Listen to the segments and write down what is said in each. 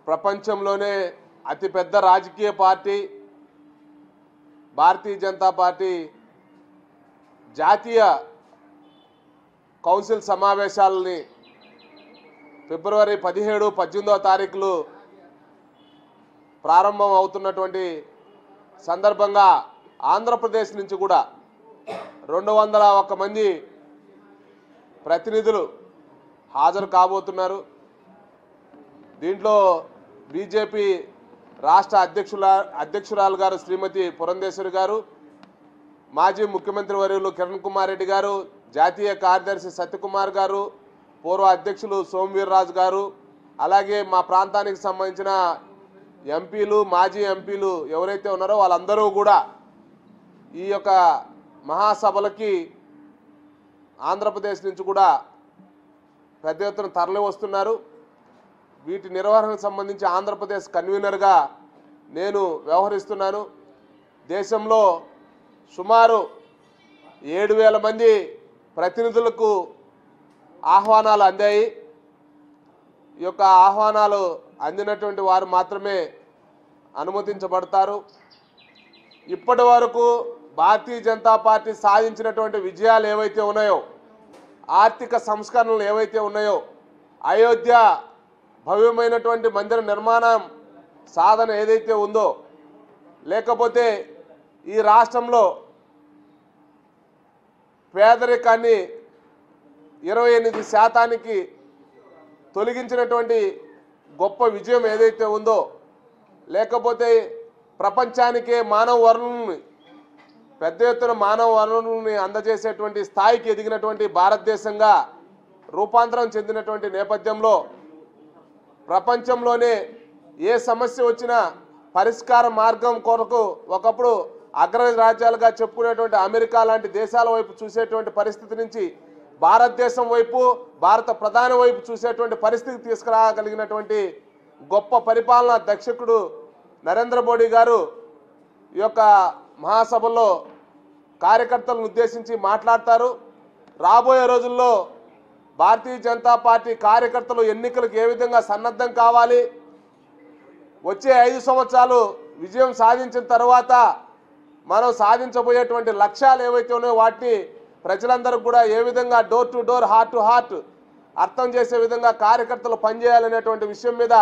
ప్రపంచంలోనే అతిపెద్ద రాజకీయ పార్టీ భారతీయ జనతా పార్టీ జాతీయ కౌన్సిల్ సమావేశాలని ఫిబ్రవరి 17, 18వ తారీఖులు ప్రారంభం అవుతున్నటువంటి సందర్భంగా ఆంధ్రప్రదేశ్ నుంచి కూడా 201 మంది ప్రతినిధులు హాజరు కాబోతున్నారు. దీంట్లో బీజేపీ రాష్ట్ర అధ్యక్షురాలు గారు శ్రీమతి పురంధేశ్వరి గారు, మాజీ ముఖ్యమంత్రి వర్యులు కిరణ్ కుమార్ రెడ్డి గారు, జాతీయ కార్యదర్శి సత్యకుమార్ గారు, పూర్వ అధ్యక్షులు సోమవీర్రాజు గారు, అలాగే మా ప్రాంతానికి సంబంధించిన ఎంపీలు, మాజీ ఎంపీలు ఎవరైతే ఉన్నారో వాళ్ళందరూ కూడా ఈ యొక్క మహాసభలకి ఆంధ్రప్రదేశ్ నుంచి కూడా పెద్ద ఎత్తున తరలి వస్తున్నారు. వీటి నిర్వహణకు సంబంధించి ఆంధ్రప్రదేశ్ కన్వీనర్గా నేను వ్యవహరిస్తున్నాను. దేశంలో సుమారు 7,000 మంది ప్రతినిధులకు ఆహ్వానాలు అందాయి. ఈ యొక్క ఆహ్వానాలు అందినటువంటి వారు మాత్రమే అనుమతించబడతారు. ఇప్పటి వరకు భారతీయ జనతా పార్టీ సాధించినటువంటి విజయాలు ఏవైతే ఉన్నాయో, ఆర్థిక సంస్కరణలు ఏవైతే ఉన్నాయో, అయోధ్య భవ్యమైనటువంటి మందిర నిర్మాణం సాధన ఏదైతే ఉందో, లేకపోతే ఈ రాష్ట్రంలో పేదరికాన్ని 28% తొలగించినటువంటి గొప్ప విజయం ఏదైతే ఉందో, లేకపోతే ప్రపంచానికే మానవ వనరుల్ని పెద్ద ఎత్తున మానవ వనరుల్ని అందజేసేటువంటి స్థాయికి ఎదిగినటువంటి భారతదేశంగా రూపాంతరం చెందినటువంటి నేపథ్యంలో ప్రపంచంలోనే ఏ సమస్య వచ్చినా పరిష్కార మార్గం కొరకు ఒకప్పుడు అగ్రరాజ్యాలుగా చెప్పుకునేటువంటి అమెరికా లాంటి దేశాల వైపు చూసేటువంటి పరిస్థితి నుంచి భారతదేశం వైపు, భారత ప్రధాని వైపు చూసేటువంటి పరిస్థితి తీసుకురాగలిగినటువంటి గొప్ప పరిపాలనా దక్షకుడు నరేంద్ర మోడీ గారు ఈ యొక్క మహాసభలో కార్యకర్తలను ఉద్దేశించి మాట్లాడతారు. రాబోయే రోజుల్లో భారతీయ జనతా పార్టీ కార్యకర్తలు ఎన్నికలకు ఏ విధంగా సన్నద్ధం కావాలి, వచ్చే 5 సంవత్సరాలు విజయం సాధించిన తర్వాత మనం సాధించబోయేటువంటి లక్ష్యాలు ఏవైతే ఉన్నాయో వాటిని ప్రజలందరూ కూడా ఏ విధంగా door to door, heart to heart అర్థం చేసే విధంగా కార్యకర్తలు పనిచేయాలనేటువంటి విషయం మీద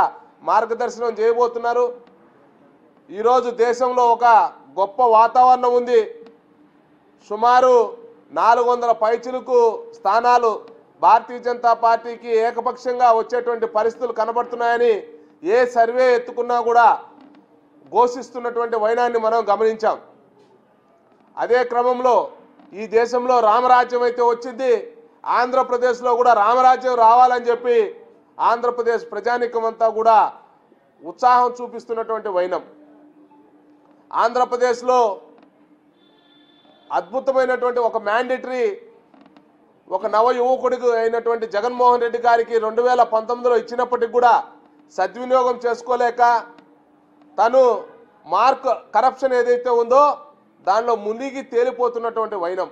మార్గదర్శనం చేయబోతున్నారు. ఈరోజు దేశంలో ఒక గొప్ప వాతావరణం ఉంది. సుమారు 400 పైచిలుకు స్థానాలు భారతీయ జనతా పార్టీకి ఏకపక్షంగా వచ్చేటువంటి పరిస్థితులు కనబడుతున్నాయని ఏ సర్వే ఎత్తుకున్నా కూడా ఘోషిస్తున్నటువంటి వైనాన్ని మనం గమనించాం. అదే క్రమంలో ఈ దేశంలో రామరాజ్యం అయితే వచ్చింది, ఆంధ్రప్రదేశ్లో కూడా రామరాజ్యం రావాలని చెప్పి ఆంధ్రప్రదేశ్ ప్రజానీకం అంతా కూడా ఉత్సాహం చూపిస్తున్నటువంటి వైనం. ఆంధ్రప్రదేశ్లో అద్భుతమైనటువంటి ఒక మ్యాండేటరీ, ఒక నవ యువకుడికి అయినటువంటి జగన్మోహన్ రెడ్డి గారికి 2019లో ఇచ్చినప్పటికి కూడా సద్వినియోగం చేసుకోలేక తను కరప్షన్ ఏదైతే ఉందో దానిలో మునిగి తేలిపోతున్నటువంటి వైనం.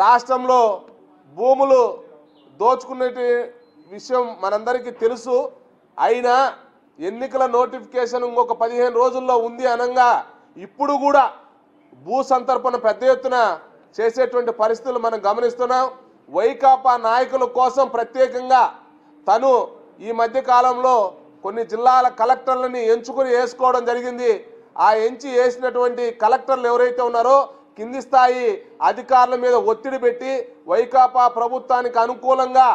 రాష్ట్రంలో భూములు దోచుకునే విషయం మనందరికీ తెలుసు. అయినా ఎన్నికల నోటిఫికేషన్ ఇంకొక 15 రోజుల్లో ఉంది అనగా ఇప్పుడు కూడా భూ సంతర్పణ పెద్ద ఎత్తున చేసేటువంటి పరిస్థితులు మనం గమనిస్తున్నాం. వైకాపా నాయకుల కోసం ప్రత్యేకంగా తను ఈ మధ్య కాలంలో కొన్ని జిల్లాల కలెక్టర్లని ఎంచుకుని వేసుకోవడం జరిగింది. ఆ ఎంచి వేసినటువంటి కలెక్టర్లు ఎవరైతే ఉన్నారో కింది స్థాయి అధికారుల మీద ఒత్తిడి పెట్టి వైకాపా ప్రభుత్వానికి అనుకూలంగా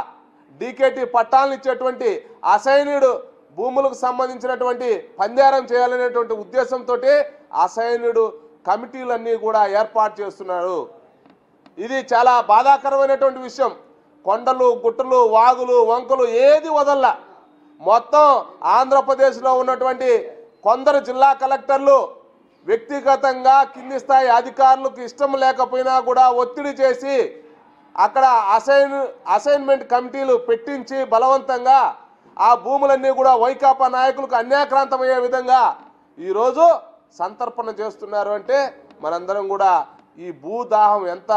డీకేటీ పట్టాలను ఇచ్చేటువంటి అసైన్డ్ భూములకు సంబంధించినటువంటి పందేరం చేయాలనేటువంటి ఉద్దేశంతో అసైన్డ్ కమిటీలన్నీ కూడా ఏర్పాటు చేస్తున్నారు. ఇది చాలా బాధాకరమైనటువంటి విషయం. కొండలు, గుట్టలు, వాగులు, వంకలు ఏది వదల్లా మొత్తం ఆంధ్రప్రదేశ్లో ఉన్నటువంటి కొందరు జిల్లా కలెక్టర్లు వ్యక్తిగతంగా కింది స్థాయి అధికారులకు ఇష్టం లేకపోయినా కూడా ఒత్తిడి చేసి అక్కడ అసైన్మెంట్ కమిటీలు పెట్టించి బలవంతంగా ఆ భూములన్నీ కూడా వైకాపా నాయకులకు అన్యాక్రాంతమయ్యే విధంగా ఈరోజు సంతర్పణ చేస్తున్నారు. అంటే మనందరం కూడా ఈ భూదాహం ఎంత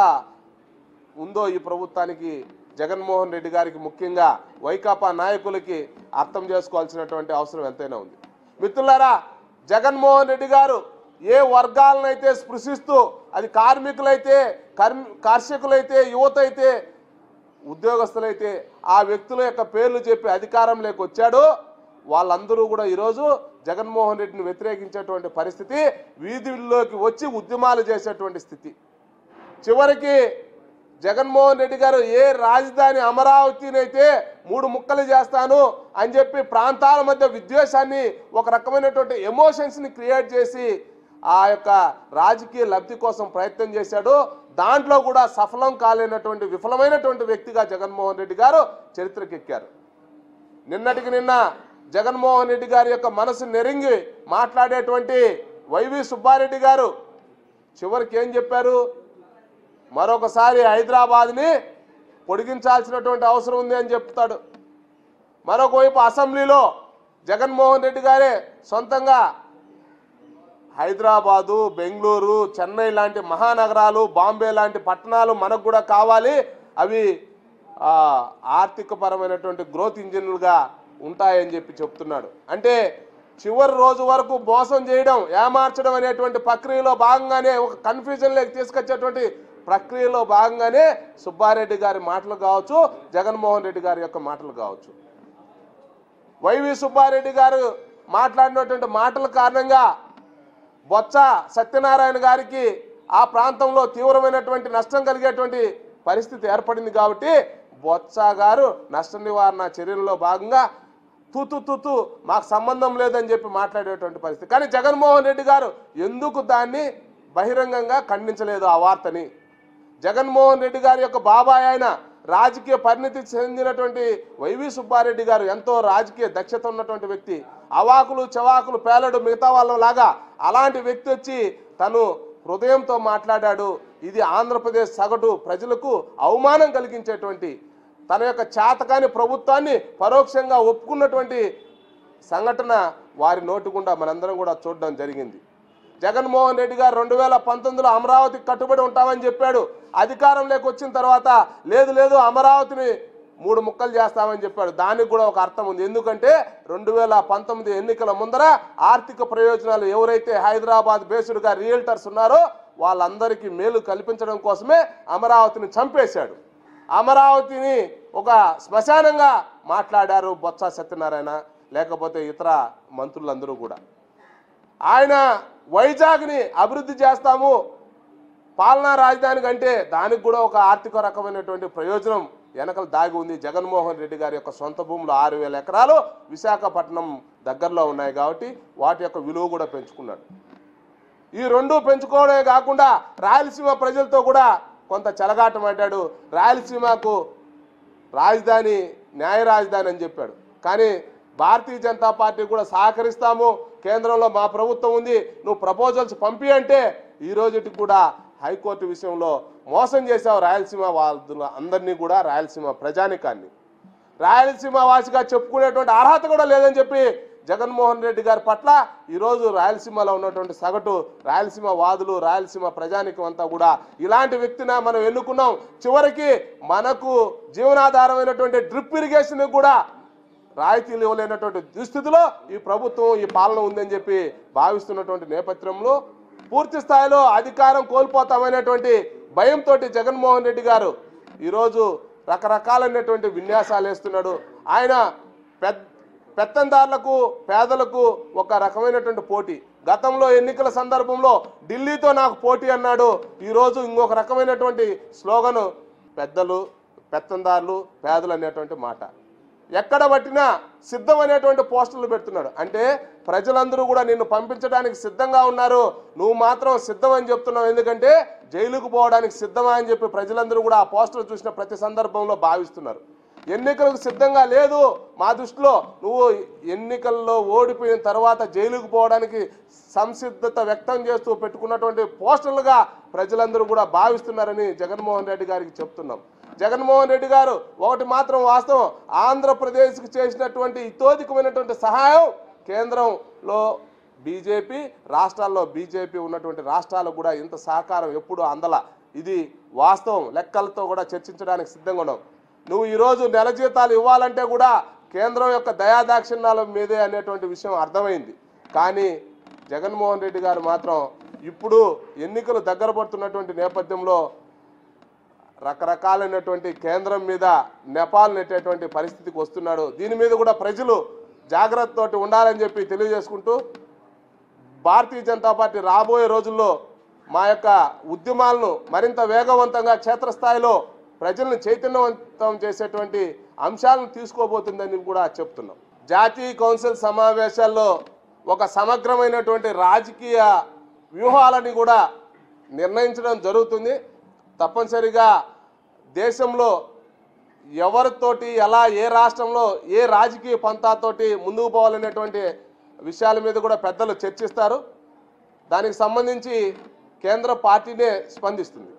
ఉందో ఈ ప్రభుత్వానికి జగన్మోహన్ రెడ్డి గారికి, ముఖ్యంగా వైకాపా నాయకులకి అర్థం చేసుకోవాల్సినటువంటి అవసరం ఎంతైనా ఉంది. మిత్రులారా, జగన్మోహన్ రెడ్డి గారు ఏ వర్గాలనైతే స్పృశిస్తూ, అది కార్మికులైతే, కర్షకులైతే, యువత అయితే, ఉద్యోగస్తులైతే ఆ వ్యక్తుల యొక్క పేర్లు చెప్పి అధికారంలోకి వచ్చాడో వాళ్ళందరూ కూడా ఈరోజు జగన్మోహన్ రెడ్డిని వ్యతిరేకించేటువంటి పరిస్థితి, వీధుల్లోకి వచ్చి ఉద్యమాలు చేసేటువంటి స్థితి. చివరికి జగన్మోహన్ రెడ్డి గారు ఏ రాజధాని అమరావతినైతే 3 ముక్కలు చేస్తాను అని చెప్పి ప్రాంతాల మధ్య విద్వేషాన్ని, ఒక రకమైనటువంటి ఎమోషన్స్ని క్రియేట్ చేసి ఆ యొక్క రాజకీయ లబ్ధి కోసం ప్రయత్నం చేశాడు. దాంట్లో కూడా సఫలం కాలేనటువంటి, విఫలమైనటువంటి వ్యక్తిగా జగన్మోహన్ రెడ్డి గారు చరిత్రకెక్కారు. నిన్నటికి నిన్న జగన్మోహన్ రెడ్డి గారి యొక్క మనసు నెరింగి మాట్లాడేటువంటి వైవి సుబ్బారెడ్డి గారు చివరికి ఏం చెప్పారు? మరొకసారి హైదరాబాద్ని పొడిగించాల్సినటువంటి అవసరం ఉంది అని చెప్తాడు. మరొక వైపు అసెంబ్లీలో జగన్మోహన్ రెడ్డి గారే సొంతంగా హైదరాబాదు, బెంగళూరు, చెన్నై లాంటి మహానగరాలు, బాంబే లాంటి పట్టణాలు మనకు కూడా కావాలి, అవి ఆర్థికపరమైనటువంటి గ్రోత్ ఇంజిన్లుగా ఉంటాయని చెప్పి చెప్తున్నాడు. అంటే చివరి రోజు వరకు మోసం చేయడం, ఏమార్చడం అనేటువంటి ప్రక్రియలో భాగంగానే, ఒక కన్ఫ్యూజన్లోకి తీసుకొచ్చేటువంటి ప్రక్రియలో భాగంగానే సుబ్బారెడ్డి గారి మాటలు కావచ్చు, జగన్మోహన్ రెడ్డి గారి యొక్క మాటలు కావచ్చు. వైవి సుబ్బారెడ్డి గారు మాట్లాడినటువంటి మాటల కారణంగా బొత్స సత్యనారాయణ గారికి ఆ ప్రాంతంలో తీవ్రమైనటువంటి నష్టం కలిగేటువంటి పరిస్థితి ఏర్పడింది. కాబట్టి బొత్స గారు నష్ట నివారణ చర్యల్లో భాగంగా తూతూ మాకు సంబంధం లేదని చెప్పి మాట్లాడేటువంటి పరిస్థితి. కానీ జగన్మోహన్ రెడ్డి గారు ఎందుకు దాన్ని బహిరంగంగా ఖండించలేదు ఆ వార్తని? జగన్మోహన్ రెడ్డి గారి యొక్క బాబాయ్ అయిన రాజకీయ పరిణితి చెందినటువంటి వైవి సుబ్బారెడ్డి గారు ఎంతో రాజకీయ దక్షత ఉన్నటువంటి వ్యక్తి, అవాకులు చవాకులు పేలడు మిగతా వాళ్ళలాగా. అలాంటి వ్యక్తి వచ్చి తను హృదయంతో మాట్లాడాడు. ఇది ఆంధ్రప్రదేశ్ సగటు ప్రజలకు అవమానం కలిగించేటువంటి, తన యొక్క చేతకాని ప్రభుత్వాన్ని పరోక్షంగా ఒప్పుకున్నటువంటి సంఘటన వారి నోటి గుండా మనందరం కూడా చూడడం జరిగింది. జగన్మోహన్ రెడ్డి గారు 2019లో అమరావతికి కట్టుబడి ఉంటామని చెప్పాడు. అధికారంలోకి వచ్చిన తర్వాత లేదు అమరావతిని 3 ముక్కలు చేస్తామని చెప్పాడు. దానికి కూడా ఒక అర్థం ఉంది. ఎందుకంటే 2019 ఎన్నికల ముందర ఆర్థిక ప్రయోజనాలు ఎవరైతే హైదరాబాద్ బేస్డ్గా రియల్టర్స్ ఉన్నారో వాళ్ళందరికీ మేలు కల్పించడం కోసమే అమరావతిని చంపేశాడు. అమరావతిని ఒక శ్మశానంగా మాట్లాడారు బొత్స సత్యనారాయణ, లేకపోతే ఇతర మంత్రులందరూ కూడా. ఆయన వైజాగ్ని అభివృద్ధి చేస్తాము పాలనా రాజధాని కంటే, దానికి కూడా ఒక ఆర్థిక రకమైనటువంటి ప్రయోజనం వెనకలు దాగి ఉంది. జగన్మోహన్ రెడ్డి గారి యొక్క సొంత భూములు 6,000 ఎకరాలు విశాఖపట్నం దగ్గరలో ఉన్నాయి కాబట్టి వాటి యొక్క విలువ కూడా పెంచుకున్నాడు. ఈ రెండు పెంచుకోవడమే కాకుండా రాయలసీమ ప్రజలతో కూడా కొంత చెలగాటం అంటాడు. రాయలసీమకు రాజధాని న్యాయ రాజధాని అని చెప్పాడు. కానీ భారతీయ జనతా పార్టీ కూడా సహకరిస్తాము, కేంద్రంలో మా ప్రభుత్వం ఉంది, నువ్వు ప్రపోజల్స్ పంపి అంటే ఈ రోజుకి కూడా హైకోర్టు విషయంలో మోసం చేశావు రాయలసీమ వాళ్ళ అందరినీ కూడా, రాయలసీమ ప్రజానికాన్ని. రాయలసీమ వాసిగా చెప్పుకునేటువంటి అర్హత కూడా లేదని చెప్పి జగన్మోహన్ రెడ్డి గారి పట్ల ఈరోజు రాయలసీమలో ఉన్నటువంటి సగటు రాయలసీమ వాదులు, రాయలసీమ ప్రజానికం అంతా కూడా ఇలాంటి వ్యక్తిని మనం ఎన్నుకున్నాం. చివరికి మనకు జీవనాధారమైనటువంటి డ్రిప్ ఇరిగేషన్ కూడా రాయితీలు ఇవ్వలేనటువంటి దుస్థితిలో ఈ ప్రభుత్వం, ఈ పాలన ఉందని చెప్పి భావిస్తున్నటువంటి నేపథ్యంలో పూర్తి స్థాయిలో అధికారం కోల్పోతామనేటువంటి భయంతో జగన్మోహన్ రెడ్డి గారు ఈరోజు రకరకాలైనటువంటి విన్యాసాలు వేస్తున్నాడు. ఆయన పెత్తందారులకు, పేదలకు ఒక రకమైనటువంటి పోటీ. గతంలో ఎన్నికల సందర్భంలో ఢిల్లీతో నాకు పోటీ అన్నాడు. ఈరోజు ఇంకొక రకమైనటువంటి స్లోగను పెద్దలు, పెత్తందారులు, పేదలు అనేటువంటి మాట. ఎక్కడ పట్టినా సిద్ధం అనేటువంటి పోస్టర్లు పెడుతున్నాడు. అంటే ప్రజలందరూ కూడా నిన్ను పంపించడానికి సిద్ధంగా ఉన్నారు, నువ్వు మాత్రం సిద్ధం అని చెప్తున్నావు, ఎందుకంటే జైలుకు పోవడానికి సిద్ధమా అని చెప్పి ప్రజలందరూ కూడా ఆ పోస్టర్ చూసిన ప్రతి సందర్భంలో భావిస్తున్నారు. ఎన్నికలకు సిద్ధంగా లేదు మా దృష్టిలో, నువ్వు ఎన్నికల్లో ఓడిపోయిన తర్వాత జైలుకు పోవడానికి సంసిద్ధత వ్యక్తం చేస్తూ పెట్టుకున్నటువంటి పోస్టర్లుగా ప్రజలందరూ కూడా భావిస్తున్నారని జగన్మోహన్ రెడ్డి గారికి చెప్తున్నాం. జగన్మోహన్ రెడ్డి గారు ఒకటి మాత్రం వాస్తవం, ఆంధ్రప్రదేశ్కి చేసినటువంటి ఇతోధికమైనటువంటి సహాయం కేంద్రంలో బీజేపీ, రాష్ట్రాల్లో బీజేపీ ఉన్నటువంటి రాష్ట్రాలకు కూడా ఇంత సహకారం ఎప్పుడు అందల. ఇది వాస్తవం, లెక్కలతో కూడా చర్చించడానికి సిద్ధంగా ఉన్నాం. నువ్వు ఈరోజు నెల జీతాలు ఇవ్వాలంటే కూడా కేంద్రం యొక్క దయాదాక్షిణ్యాల మీదే అనేటువంటి విషయం అర్థమైంది. కానీ జగన్మోహన్ రెడ్డి గారు మాత్రం ఇప్పుడు ఎన్నికలు దగ్గర పడుతున్నటువంటి నేపథ్యంలో రకరకాలైనటువంటి కేంద్రం మీద నెపాలు నెట్టేటువంటి పరిస్థితికి వస్తున్నాడు. దీని మీద కూడా ప్రజలు జాగ్రత్తతోటి ఉండాలని చెప్పి తెలియజేసుకుంటూ భారతీయ జనతా పార్టీ రాబోయే రోజుల్లో మా యొక్క ఉద్యమాలను మరింత వేగవంతంగా క్షేత్రస్థాయిలో ప్రజలను చైతన్యవంతం చేసేటువంటి అంశాలను తీసుకోబోతుందని కూడా చెప్తున్నాం. జాతీయ కౌన్సిల్ సమావేశాల్లో ఒక సమగ్రమైనటువంటి రాజకీయ వ్యూహాలని కూడా నిర్ణయించడం జరుగుతుంది. తప్పనిసరిగా దేశంలో ఎవరితోటి ఎలా ఏ రాష్ట్రంలో ఏ రాజకీయ పంతాతోటి ముందుకు పోవాలనేటువంటి విషయాల మీద కూడా పెద్దలు చర్చిస్తారు. దానికి సంబంధించి కేంద్ర పార్టీనే స్పందిస్తుంది.